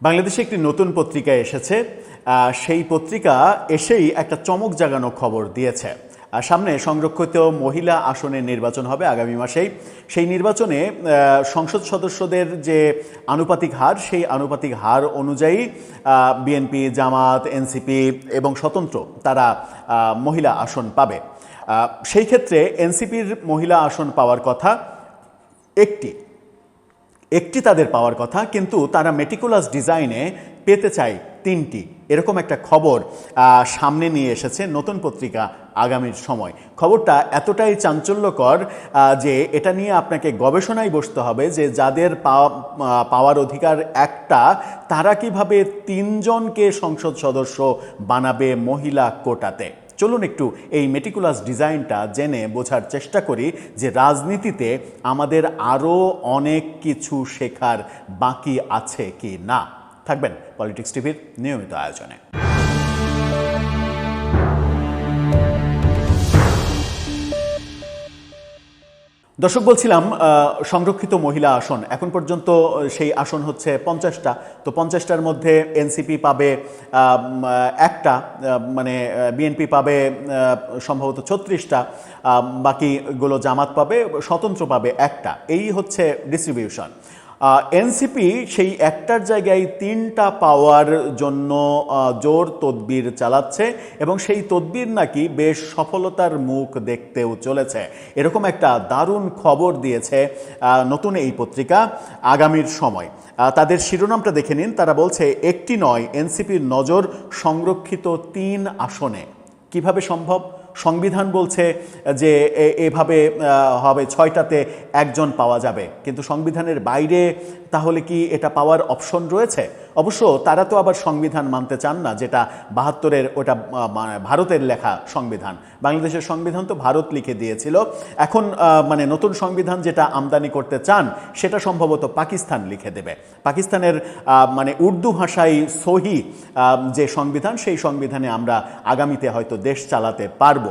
বাংলাদেশে একটি নতুন পত্রিকা এসেছে। সেই পত্রিকা এসেই একটা চমক জাগানো খবর দিয়েছে। সামনে সংরক্ষিত মহিলা আসনের নির্বাচন হবে আগামী মাসেই। সেই নির্বাচনে সংসদ সদস্যদের যে আনুপাতিক হার, সেই আনুপাতিক হার অনুযায়ী বিএনপি, জামাত, এনসিপি এবং স্বতন্ত্র তারা মহিলা আসন পাবে। সেই ক্ষেত্রে এনসিপির মহিলা আসন পাওয়ার কথা একটি তাদের পাওয়ার কথা, কিন্তু তারা মেটিকুলাস ডিজাইনে পেতে চায় তিনটি। এরকম একটা খবর সামনে নিয়ে এসেছে নতুন পত্রিকা আগামীর সময়। খবরটা এতটাই চাঞ্চল্যকর যে এটা নিয়ে আপনাকে গবেষণায় বসতে হবে যে যাদের পাওয়ার অধিকার একটা, তারা কিভাবে তিনজনকে সংসদ সদস্য বানাবে মহিলা কোটাতে। চলুন একটু এই মেটিকুলাস ডিজাইনটা জেনে বোঝার চেষ্টা করি যে রাজনীতিতে আমাদের আরও অনেক কিছু শেখার বাকি আছে কি না। থাকবেন পলিটিক্স টিভির নিয়মিত আয়োজনে। দর্শক, বলছিলাম সংরক্ষিত মহিলা আসন এখন পর্যন্ত সেই আসন হচ্ছে 50টা। তো 50টার মধ্যে এনসিপি পাবে একটা, মানে বিএনপি পাবে সম্ভবত 36টা, বাকিগুলো জামাত পাবে, স্বতন্ত্র পাবে একটা। এই হচ্ছে ডিস্ট্রিবিউশন। এনসিপি সেই একটার জায়গায় তিনটা পাওয়ার জন্য জোর তদবির চালাচ্ছে এবং সেই তদবির নাকি বেশ সফলতার মুখ দেখতেও চলেছে। এরকম একটা দারুণ খবর দিয়েছে নতুন এই পত্রিকা আগামীর সময়। তাদের শিরোনামটা দেখে নিন। তারা বলছে, একটি নয়, এনসিপির নজর সংরক্ষিত 3 আসনে। কিভাবে সম্ভব? সংবিধান বলছে যে এভাবে হবে, 6টাতে একজন পাওয়া যাবে, কিন্তু সংবিধানের বাইরে তাহলে কি এটা পাওয়ার অপশন রয়েছে? অবশ্য তারা তো আবার সংবিধান মানতে চান না, যেটা 72-এর, ওটা ভারতের লেখা সংবিধান। বাংলাদেশের সংবিধান তো ভারত লিখে দিয়েছিল। এখন মানে নতুন সংবিধান যেটা আমদানি করতে চান, সেটা সম্ভবত পাকিস্তান লিখে দেবে। পাকিস্তানের মানে উর্দু ভাষায় সহি যে সংবিধান, সেই সংবিধানে আমরা আগামীতে হয়তো দেশ চালাতে পারবো।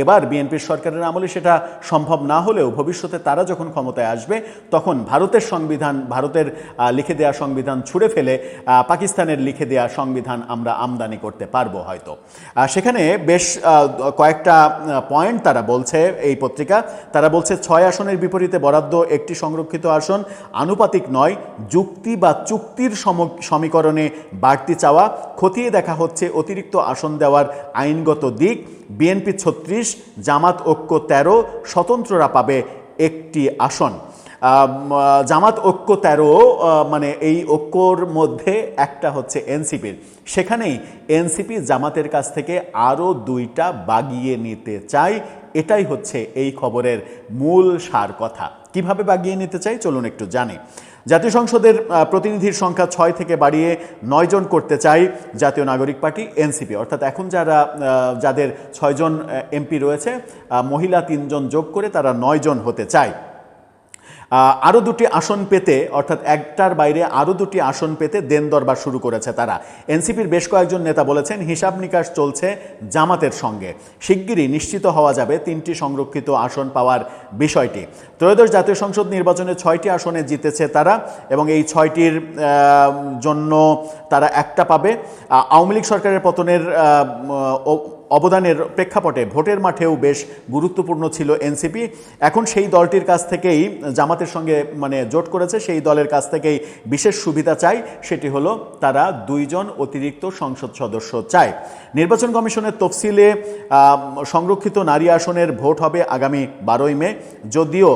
এবার বিএনপির সরকারের আমলে সেটা সম্ভব না হলেও ভবিষ্যতে তারা যখন ক্ষমতায় আসবে, তখন ভারতের সংবিধান, ভারতের লিখে দেওয়া সংবিধান ছুঁড়ে ফেলে পাকিস্তানের লিখে দেওয়া সংবিধান আমরা আমদানি করতে পারবো হয়তো। সেখানে বেশ কয়েকটা পয়েন্ট তারা বলছে এই পত্রিকা। তারা বলছে, 6 আসনের বিপরীতে বরাদ্দ একটি সংরক্ষিত আসন, আনুপাতিক নয়, যুক্তি বা চুক্তির সমীকরণে বাড়তি চাওয়া, খতিয়ে দেখা হচ্ছে অতিরিক্ত আসন দেওয়ার আইনগত দিক। বিএনপি 36, জামাত ঐক্য 13, স্বতন্ত্ররা পাবে একটি আসন। জামাত ঐক্য 13, মানে এই ঐক্যর মধ্যে একটা হচ্ছে এনসিপির। সেখানেই এনসিপি জামাতের কাছ থেকে আরও 2টা বাগিয়ে নিতে চায়। এটাই হচ্ছে এই খবরের মূল সার কথা। কিভাবে বাগিয়ে নিতে চাই চলুন একটু জানি। জাতীয় সংসদের প্রতিনিধির সংখ্যা 6 থেকে বাড়িয়ে 9 জন করতে চাই জাতীয় নাগরিক পার্টি, এনসিপি। অর্থাৎ এখন যাদের 6 জন এমপি রয়েছে, মহিলা 3 জন যোগ করে তারা 9 জন হতে চায়। আরও 2টি আসন পেতে, অর্থাৎ একটার বাইরে আরও 2টি আসন পেতে দেন দরবার শুরু করেছে তারা। এনসিপির বেশ কয়েকজন নেতা বলেছেন, হিসাব নিকাশ চলছে জামাতের সঙ্গে, শিগগিরই নিশ্চিত হওয়া যাবে 3টি সংরক্ষিত আসন পাওয়ার বিষয়টি। ত্রয়োদশ জাতীয় সংসদ নির্বাচনে 6টি আসনে জিতেছে তারা এবং এই 6টির জন্য তারা একটা পাবে। আওয়ামী লীগ সরকারের পতনের অবদানের প্রেক্ষাপটে ভোটের মাঠেও বেশ গুরুত্বপূর্ণ ছিল এনসিপি। এখন সেই দলটির কাছ থেকেই, জামাতের সঙ্গে মানে জোট করেছে, সেই দলের কাছ থেকেই বিশেষ সুবিধা চাই। সেটি হলো তারা 2 জন অতিরিক্ত সংসদ সদস্য চায়। নির্বাচন কমিশনের তফসিলে সংরক্ষিত নারী আসনের ভোট হবে আগামী 12ই মে। যদিও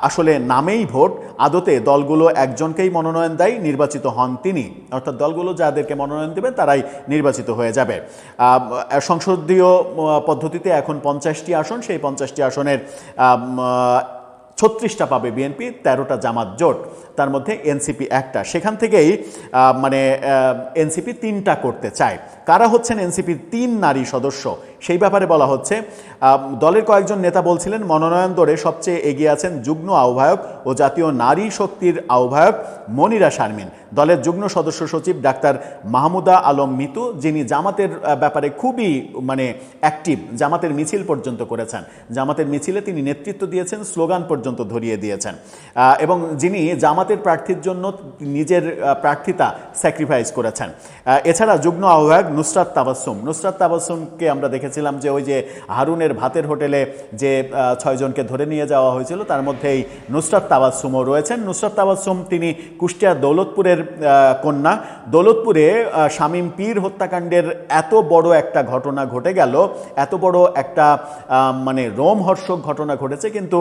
আসলে নামেই ভোট, আদতে দলগুলো একজনকেই মনোনয়ন দেয়, নির্বাচিত হন তিনি। অর্থাৎ দলগুলো যাদেরকে মনোনয়ন দেবে তারাই নির্বাচিত হয়ে যাবে। সংসদীয় পদ্ধতিতে এখন 50টি আসন, সেই 50টি আসনের 36টা পাবে বিএনপি, 13টা জামাত জোট, তার মধ্যে এনসিপি একটা। সেখান থেকেই মানে এনসিপি 3টা করতে চায়। কারা হচ্ছেন এনসিপির 3 নারী সদস্য, সেই ব্যাপারে বলা হচ্ছে দলের কয়েকজন নেতা বলছিলেন মনোনয়ন দৌড়ে সবচেয়ে এগিয়ে আছেন যুগ্ম আহ্বায়ক ও জাতীয় নারী শক্তির আহ্বায়ক মনিরা শারমিন, দলের যুগ্ম সদস্য সচিব ডাক্তার মাহমুদা আলম মিতু, যিনি জামাতের ব্যাপারে খুবই অ্যাক্টিভ, জামাতের মিছিল পর্যন্ত করেছেন, জামাতের মিছিলে তিনি নেতৃত্ব দিয়েছেন, স্লোগান পর্যন্ত ধরিয়ে দিয়েছেন, এবং যিনি জামাতের প্রার্থীর জন্য নিজের প্রার্থিতা স্যাক্রিফাইস করেছেন। এছাড়া যুগ্ম আহ্বায়ক নুসরাত তাবাসসুমকে আমরা দেখেছিলাম যে ওই যে হারুনের ভাতের হোটেলে যে 6 জনকে ধরে নিয়ে যাওয়া হয়েছিল তার মধ্যেই নুসরাত তাবাসসুমও রয়েছেন। নুসরাত তাবাসসুম তিনি কুষ্টিয়ার দৌলতপুরের কন্যা। দৌলতপুরে শামীম পীর হত্যাকাণ্ডের এত বড় একটা ঘটনা ঘটে গেল, এত বড় একটা রোমহর্ষক ঘটনা ঘটেছে, কিন্তু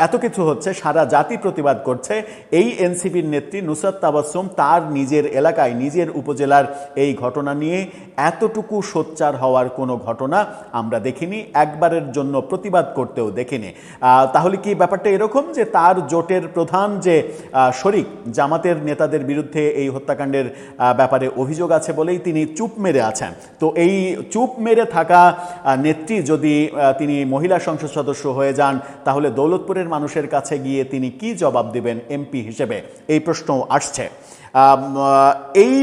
এত কিছু হচ্ছে, সারা জাতি প্রতিবাদ করছে। এই এনসিপির নেত্রী নুসরাত তাবাসসুম তার নিজের এলাকায়, নিজের উপজেলার এই ঘটনা নিয়ে এতটুকু সোচ্চার হওয়ার কোনো ঘটনা আমরা দেখিনি, একবারের জন্য প্রতিবাদ করতেও দেখিনি। তাহলে কি ব্যাপারটা এরকম যে তার জোটের প্রধান যে শরিক জামাতের নেতাদের বিরুদ্ধে এই হত্যাকাণ্ডের ব্যাপারে অভিযোগ আছে বলেই তিনি চুপ মেরে আছেন? তো এই চুপ মেরে থাকা নেত্রী যদি তিনি মহিলা সংসদ সদস্য হয়ে যান, তাহলে দৌলতপুরের মানুষের কাছে গিয়ে তিনি কি জবাব দেবেন এমপি হিসেবে, এই প্রশ্নও আসছে। এই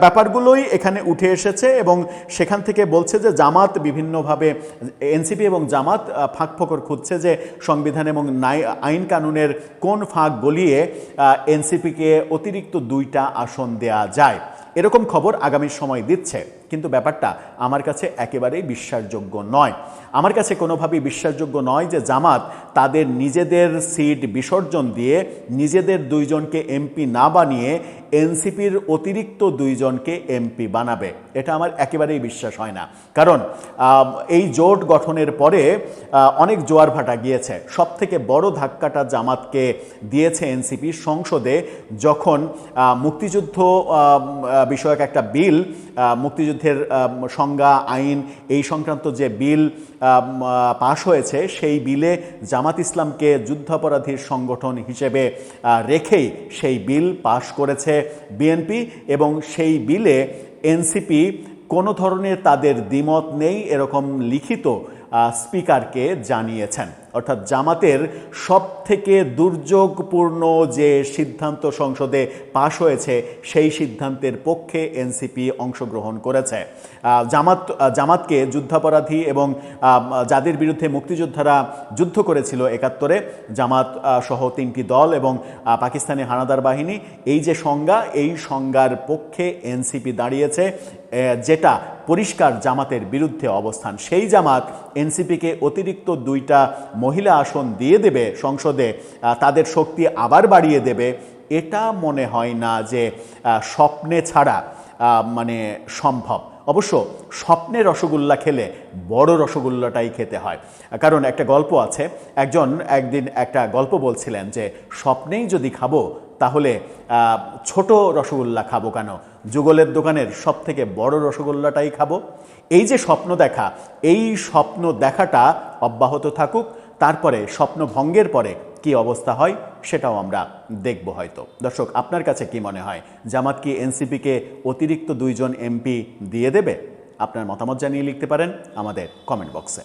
ব্যাপারগুলোই এখানে উঠে এসেছে এবং সেখান থেকে বলছে যে জামাত বিভিন্নভাবে, এনসিপি এবং জামাত ফাঁকফোকর খুঁজছে যে সংবিধান এবং আইন কানুনের কোন ফাঁক গলিয়ে এনসিপিকে অতিরিক্ত 2টা আসন দেয়া যায়, এরকম খবর আগামী সময় দিচ্ছে। কিন্তু ব্যাপারটা আমার কাছে একেবারেই বিশ্বাসযোগ্য নয়। আমার কাছে কোনোভাবেই বিশ্বাসযোগ্য নয় যে জামাত তাদের নিজেদের সিট বিসর্জন দিয়ে নিজেদের 2 জনকে এমপি না বানিয়ে এনসিপির অতিরিক্ত 2 জনকে এমপি বানাবে। এটা আমার একেবারেই বিশ্বাস হয় না। কারণ এই জোট গঠনের পরে অনেক জোয়ার ভাটা গিয়েছে। সবথেকে বড় ধাক্কাটা জামাতকে দিয়েছে এনসিপি সংসদে, যখন মুক্তিযুদ্ধ বিষয়ক একটা বিল, মুক্তিযুদ্ধের সংজ্ঞা, আইন, এই সংক্রান্ত যে বিল পাশ হয়েছে, সেই বিলে জামাত ইসলামকে যুদ্ধাপরাধীর সংগঠন হিসেবে রেখেই সেই বিল পাশ করেছে বিএনপি, এবং সেই বিলে এনসিপি কোনো ধরনের তাদের দ্বিমত নেই এরকম লিখিত স্পিকারকে জানিয়েছেন। অর্থাৎ জামাতের সবথেকে দুর্যোগপূর্ণ যে সিদ্ধান্ত সংসদে পাশ হয়েছে সেই সিদ্ধান্তের পক্ষে এনসিপি অংশগ্রহণ করেছে। জামাতকে যুদ্ধাপরাধী এবং যাদের বিরুদ্ধে মুক্তিযোদ্ধারা যুদ্ধ করেছিল 71-এ, জামাত সহ 3টি দল এবং পাকিস্তানি হানাদার বাহিনী, এই যে সংজ্ঞা, এই সংজ্ঞার পক্ষে এনসিপি দাঁড়িয়েছে, যেটা পরিষ্কার জামাতের বিরুদ্ধে অবস্থান। সেই জামাত এনসিপিকে অতিরিক্ত 2টা মহিলা আসন দিয়ে দেবে সংসদে, তাদের শক্তি আবার বাড়িয়ে দেবে, এটা মনে হয় না যে স্বপ্নে ছাড়া সম্ভব। অবশ্য স্বপ্নে রসগোল্লা খেলে বড় রসগোল্লাটাই খেতে হয়। কারণ একটা গল্প আছে, একদিন একটা গল্প বলছিলেন যে স্বপ্নেই যদি খাবো তাহলে ছোট রসগোল্লা খাবো কেন, যুগলের দোকানের সবথেকে বড় রসগোল্লাটাই খাবো। এই যে স্বপ্ন দেখা, এই স্বপ্ন দেখাটা অব্যাহত থাকুক, তারপরে স্বপ্ন ভঙ্গের পরে কি অবস্থা হয় সেটাও আমরা দেখব হয়তো। দর্শক, আপনার কাছে কি মনে হয়, জামাত কি এনসিপিকে অতিরিক্ত 2 জন এমপি দিয়ে দেবে? আপনার মতামত জানিয়ে লিখতে পারেন আমাদের কমেন্ট বক্সে।